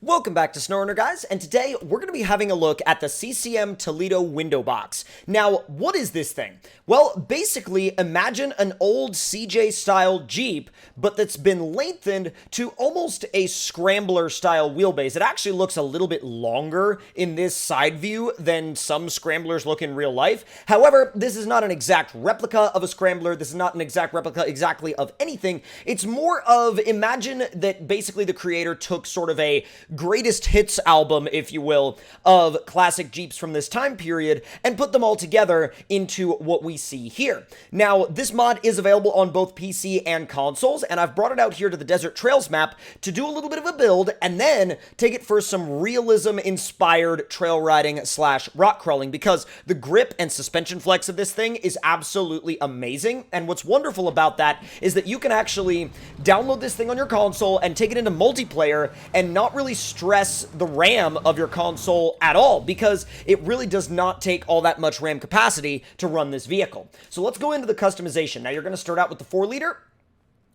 Welcome back to SnowRunner, guys, and today we're going to be having a look at the CCM Toledo window box. Now, what is this thing? Well, basically, imagine an old CJ-style Jeep, but that's been lengthened to almost a Scrambler-style wheelbase. It actually looks a little bit longer in this side view than some Scramblers look in real life. However, this is not an exact replica of a Scrambler. This is not an exact replica exactly of anything. It's more of, imagine that basically the creator took sort of a greatest hits album, if you will, of classic Jeeps from this time period and put them all together into what we see here. Now, this mod is available on both PC and consoles, and I've brought it out here to the Desert Trails map to do a little bit of a build and then take it for some realism-inspired trail riding slash rock crawling, because the grip and suspension flex of this thing is absolutely amazing. And what's wonderful about that is that you can actually download this thing on your console and take it into multiplayer and not really stress the RAM of your console at all, because it really does not take all that much RAM capacity to run this vehicle. So let's go into the customization. Now, you're going to start out with the 4-liter,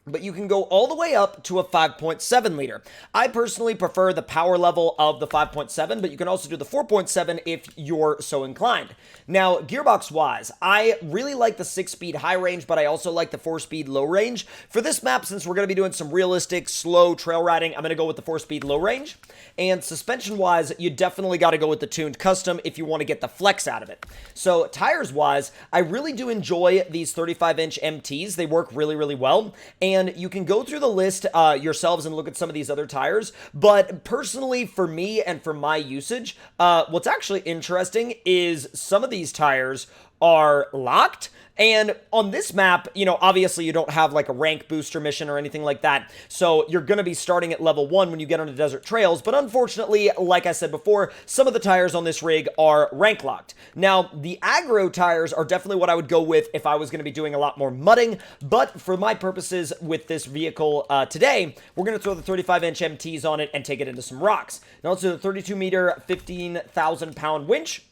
but you can go all the way up to a 5.7 liter. I personally prefer the power level of the 5.7, but you can also do the 4.7 if you're so inclined. Now, gearbox-wise, I really like the 6-speed high range, but I also like the 4-speed low range. For this map, since we're going to be doing some realistic, slow trail riding, I'm going to go with the 4-speed low range. And suspension-wise, you definitely got to go with the tuned custom if you want to get the flex out of it. So, tires-wise, I really do enjoy these 35-inch MTs. They work really, really well. And you can go through the list yourselves and look at some of these other tires. But personally, for me and for my usage, what's actually interesting is some of these tires are locked. And on this map, you know, obviously you don't have like a rank booster mission or anything like that. So you're going to be starting at level 1 when you get onto Desert Trails. But unfortunately, like I said before, some of the tires on this rig are rank locked. Now, the aggro tires are definitely what I would go with if I was going to be doing a lot more mudding. But for my purposes with this vehicle today, we're going to throw the 35-inch MTs on it and take it into some rocks. Now let's do the 32-meter, 15,000-pound winch.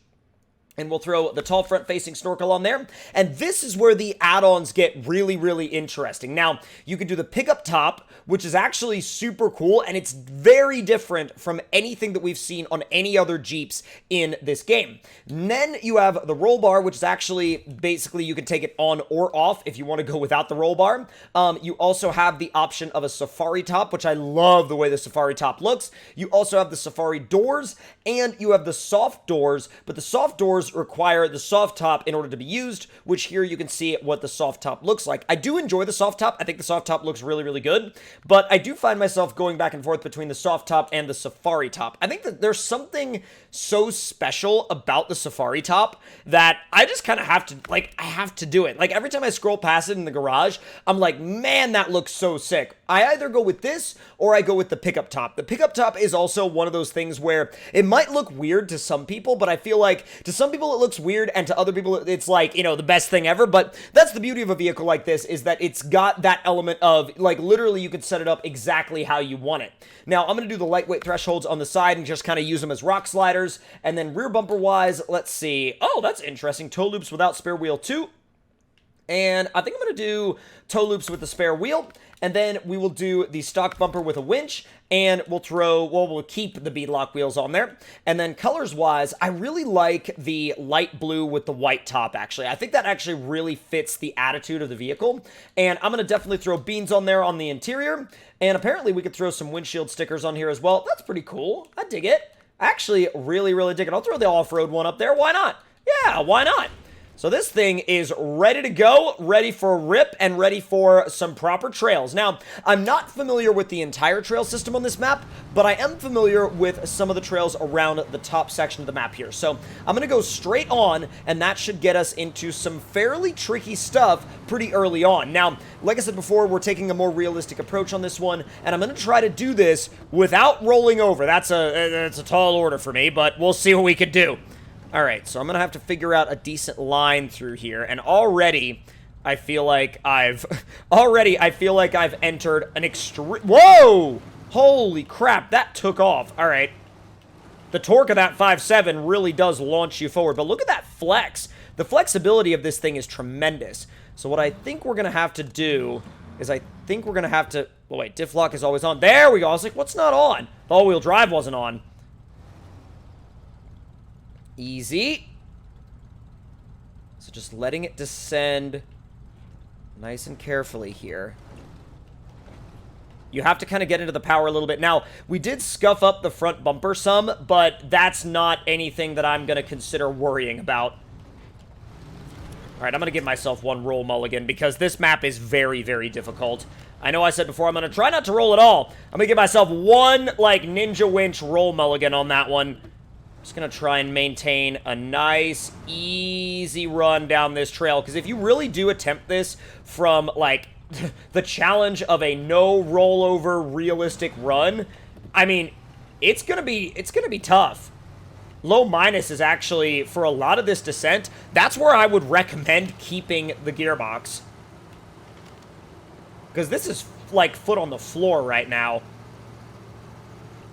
And we'll throw the tall front-facing snorkel on there. And this is where the add-ons get really, really interesting. Now, you can do the pickup top, which is actually super cool, and it's very different from anything that we've seen on any other Jeeps in this game. And then you have the roll bar, which is actually, basically, you can take it on or off if you want to go without the roll bar. You also have the option of a safari top, which I love the way the safari top looks. You also have the safari doors, and you have the soft doors, but the soft doors require the soft top in order to be used, which here you can see what the soft top looks like. I do enjoy the soft top. I think the soft top looks really, really good, but I do find myself going back and forth between the soft top and the safari top. I think that there's something so special about the safari top that I just kind of have to, like, I have to do it. Like, every time I scroll past it in the garage, I'm like, man, that looks so sick. I either go with this or I go with the pickup top. The pickup top is also one of those things where it might look weird to some people, but I feel like to some people it looks weird, and to other people it's like, you know, the best thing ever. But that's the beauty of a vehicle like this, is that it's got that element of, like, literally you could set it up exactly how you want it. Now, I'm going to do the lightweight thresholds on the side and just kind of use them as rock sliders. And then rear bumper wise, let's see. Oh, that's interesting. Toe loops without spare wheel 2. And I think I'm going to do toe loops with the spare wheel. And then we will do the stock bumper with a winch, and we'll keep the beadlock wheels on there. And then colors-wise, I really like the light blue with the white top, actually. I think that actually really fits the attitude of the vehicle. And I'm going to definitely throw beans on there on the interior. And apparently we could throw some windshield stickers on here as well. That's pretty cool. I dig it. I actually really, really dig it. I'll throw the off-road one up there. Why not? Yeah, why not? So this thing is ready to go, ready for a rip, and ready for some proper trails. Now, I'm not familiar with the entire trail system on this map, but I am familiar with some of the trails around the top section of the map here. So I'm going to go straight on, and that should get us into some fairly tricky stuff pretty early on. Now, like I said before, we're taking a more realistic approach on this one, and I'm going to try to do this without rolling over. That's a tall order for me, but we'll see what we can do. All right, so I'm going to have to figure out a decent line through here, and already I feel like I've entered an extreme... Whoa! Holy crap, that took off. All right. The torque of that 5.7 really does launch you forward, but look at that flex. The flexibility of this thing is tremendous. So what I think we're going to have to do is Well, wait, diff lock is always on. There we go. I was like, what's not on? All-wheel drive wasn't on. Easy. So just letting it descend nice and carefully here. You have to kind of get into the power a little bit. Now, we did scuff up the front bumper some, but that's not anything that I'm going to consider worrying about. All right, I'm going to give myself one roll mulligan because this map is very, very difficult. I know I said before I'm going to try not to roll at all. I'm going to give myself one, like, ninja winch roll mulligan on that one. Just going to try and maintain a nice, easy run down this trail. Because if you really do attempt this from, like, the challenge of a no rollover realistic run, I mean, it's gonna be tough. Low minus is actually, for a lot of this descent, that's where I would recommend keeping the gearbox. Because this is, like, foot on the floor right now.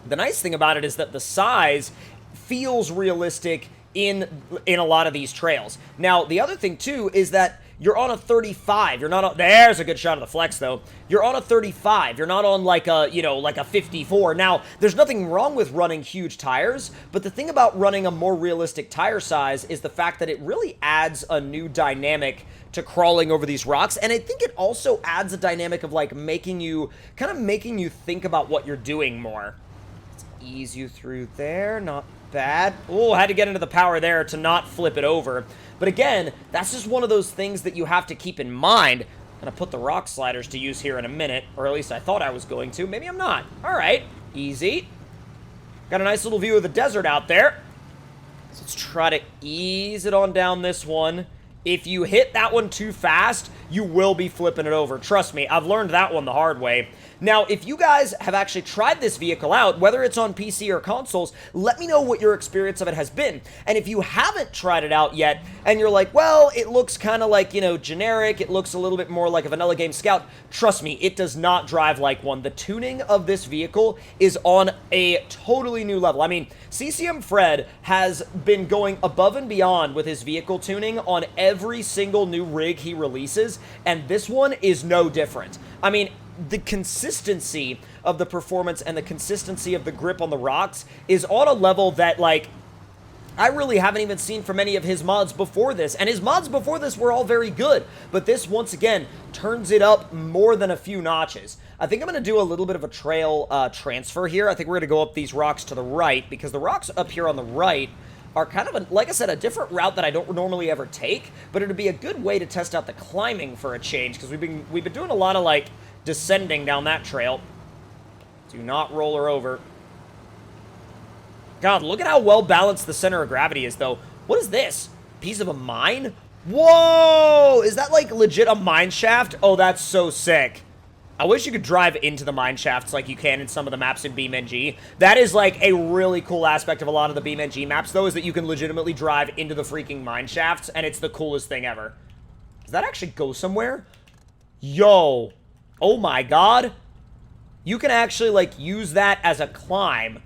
The nice thing about it is that the size feels realistic in a lot of these trails. Now, the other thing, too, is that you're on a 35. You're not on... There's a good shot of the flex, though. You're on a 35. You're not on, like a, you know, like a 54. Now, there's nothing wrong with running huge tires, but the thing about running a more realistic tire size is the fact that it really adds a new dynamic to crawling over these rocks, and I think it also adds a dynamic of, like, making you think about what you're doing more. Let's ease you through there. Not bad. Oh, had to get into the power there to not flip it over. But again, that's just one of those things that you have to keep in mind. I'm going to put the rock sliders to use here in a minute, or at least I thought I was going to. Maybe I'm not. All right, easy. Got a nice little view of the desert out there. So let's try to ease it on down this one. If you hit that one too fast, you will be flipping it over. Trust me, I've learned that one the hard way. Now, if you guys have actually tried this vehicle out, whether it's on PC or consoles, let me know what your experience of it has been. And if you haven't tried it out yet, and you're like, well, it looks kind of like, you know, generic, it looks a little bit more like a vanilla game Scout, trust me, it does not drive like one. The tuning of this vehicle is on a totally new level. I mean, CCM Fred has been going above and beyond with his vehicle tuning on every single new rig he releases, and this one is no different. I mean, the consistency of the performance and the consistency of the grip on the rocks is on a level that, like, I really haven't even seen from any of his mods before this. And his mods before this were all very good, but this, once again, turns it up more than a few notches. I think I'm going to do a little bit of a trail transfer here. I think we're going to go up these rocks to the right, because the rocks up here on the right are kind of, like I said, a different route that I don't normally ever take, but it'd be a good way to test out the climbing for a change, because we've been doing a lot of, like, descending down that trail. Do not roll her over. God, look at how well balanced the center of gravity is, though. What is this? Piece of a mine? Whoa! Is that, like, legit a mine shaft? Oh, that's so sick. I wish you could drive into the mine shafts like you can in some of the maps in BeamNG. That is, like, a really cool aspect of a lot of the BeamNG maps, though, is that you can legitimately drive into the freaking mine shafts, and it's the coolest thing ever. Does that actually go somewhere? Yo. Oh my god. You can actually, like, use that as a climb.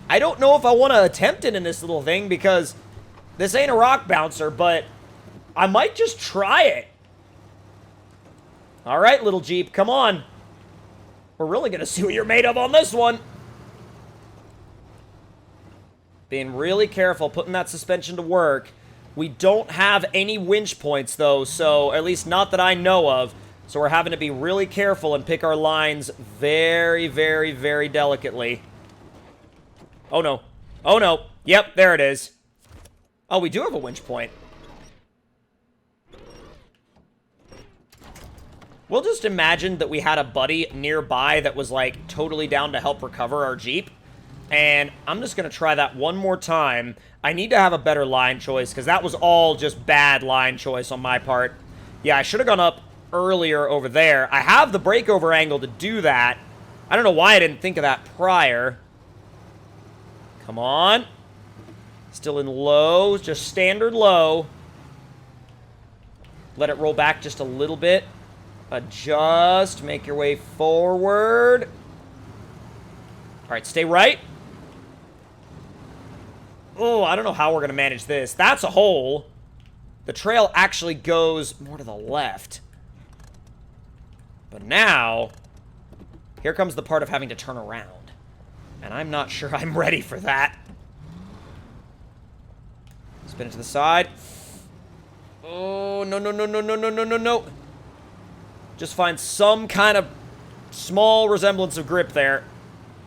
I don't know if I want to attempt it in this little thing, because this ain't a rock bouncer, but I might just try it. Alright, little Jeep, come on. We're really gonna see what you're made of on this one. Being really careful, putting that suspension to work. We don't have any winch points, though, so at least not that I know of. So we're having to be really careful and pick our lines very, very, very delicately. Oh, no. Oh, no. Yep, there it is. Oh, we do have a winch point. We'll just imagine that we had a buddy nearby that was, like, totally down to help recover our Jeep. And I'm just going to try that one more time. I need to have a better line choice, because that was all just bad line choice on my part. Yeah, I should have gone up earlier over there. I have the breakover angle to do that. I don't know why I didn't think of that prior. Come on. Still in low, just standard low. Let it roll back just a little bit. Adjust, make your way forward. All right, stay right. Oh, I don't know how we're going to manage this. That's a hole. The trail actually goes more to the left. But now, here comes the part of having to turn around. And I'm not sure I'm ready for that. Spin it to the side. Oh, no, no, no, no, no, no, no, no, no. Just find some kind of small resemblance of grip there.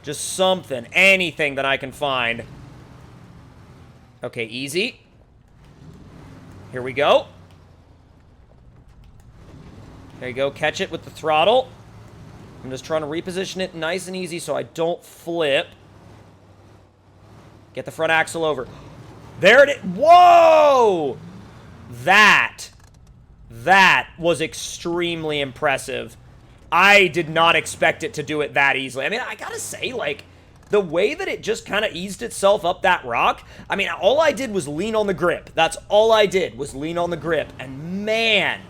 Just something, anything that I can find. Okay, easy. Here we go. There you go, catch it with the throttle. I'm just trying to reposition it nice and easy so I don't flip. Get the front axle over. There it is. Whoa! That was extremely impressive. I did not expect it to do it that easily. I mean, I gotta say, like, the way that it just kind of eased itself up that rock, I mean, all I did was lean on the grip. That's all I did, was lean on the grip. And man,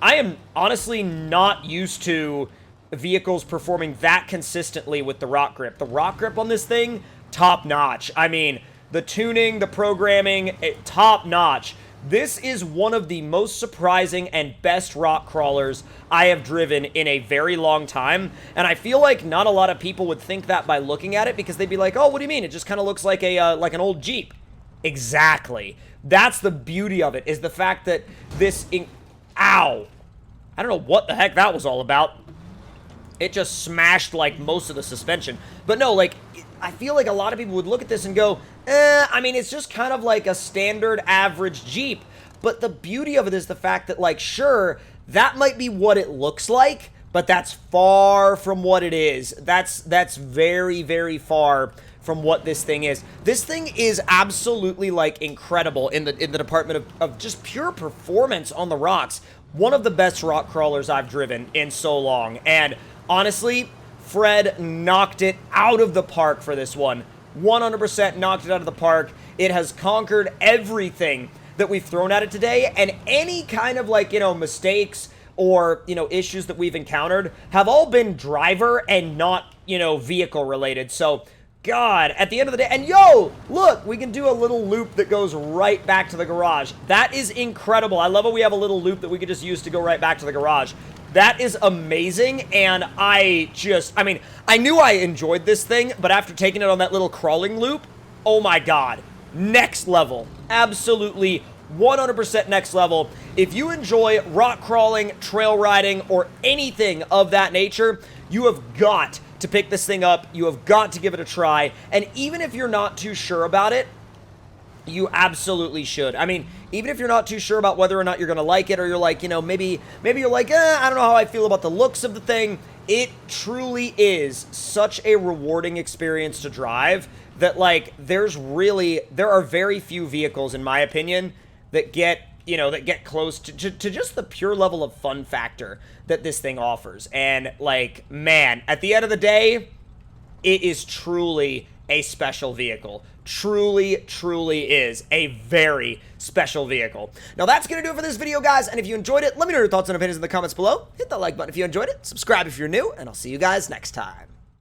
I am honestly not used to vehicles performing that consistently with the rock grip. The rock grip on this thing, top notch. I mean, the tuning, the programming, top notch. This is one of the most surprising and best rock crawlers I have driven in a very long time, and I feel like not a lot of people would think that by looking at it, because they'd be like, oh, what do you mean? It just kind of looks like a like an old Jeep. Exactly. That's the beauty of it, is the fact that this... Ow! I don't know what the heck that was all about. It just smashed, like, most of the suspension. But no, like, I feel like a lot of people would look at this and go, I mean, it's just kind of like a standard average Jeep. But the beauty of it is the fact that, like, sure, that might be what it looks like, but that's far from what it is. That's very, very far from what this thing is. This thing is absolutely, like, incredible in the department of just pure performance on the rocks. One of the best rock crawlers I've driven in so long. And honestly, Fred knocked it out of the park for this one. 100% knocked it out of the park. It has conquered everything that we've thrown at it today, and any kind of, like, you know, mistakes or, you know, issues that we've encountered have all been driver and not, you know, vehicle related. So, God, at the end of the day, and yo, look, we can do a little loop that goes right back to the garage. That is incredible. I love how we have a little loop that we could just use to go right back to the garage. That is amazing, and I mean, I knew I enjoyed this thing, but after taking it on that little crawling loop, oh my God, next level. Absolutely 100% next level. If you enjoy rock crawling, trail riding, or anything of that nature, you have got to pick this thing up. You have got to give it a try, and even if you're not too sure about it, you absolutely should. I mean, even if you're not too sure about whether or not you're going to like it, or you're like, you know, maybe you're like, I don't know how I feel about the looks of the thing, it truly is such a rewarding experience to drive that, like, there are very few vehicles, in my opinion, that get, you know, that get close to just the pure level of fun factor that this thing offers. And, like, man, at the end of the day, it is truly a special vehicle. Truly, truly is a very special vehicle. Now, that's going to do it for this video, guys. And if you enjoyed it, let me know your thoughts and opinions in the comments below. Hit that like button if you enjoyed it. Subscribe if you're new, and I'll see you guys next time.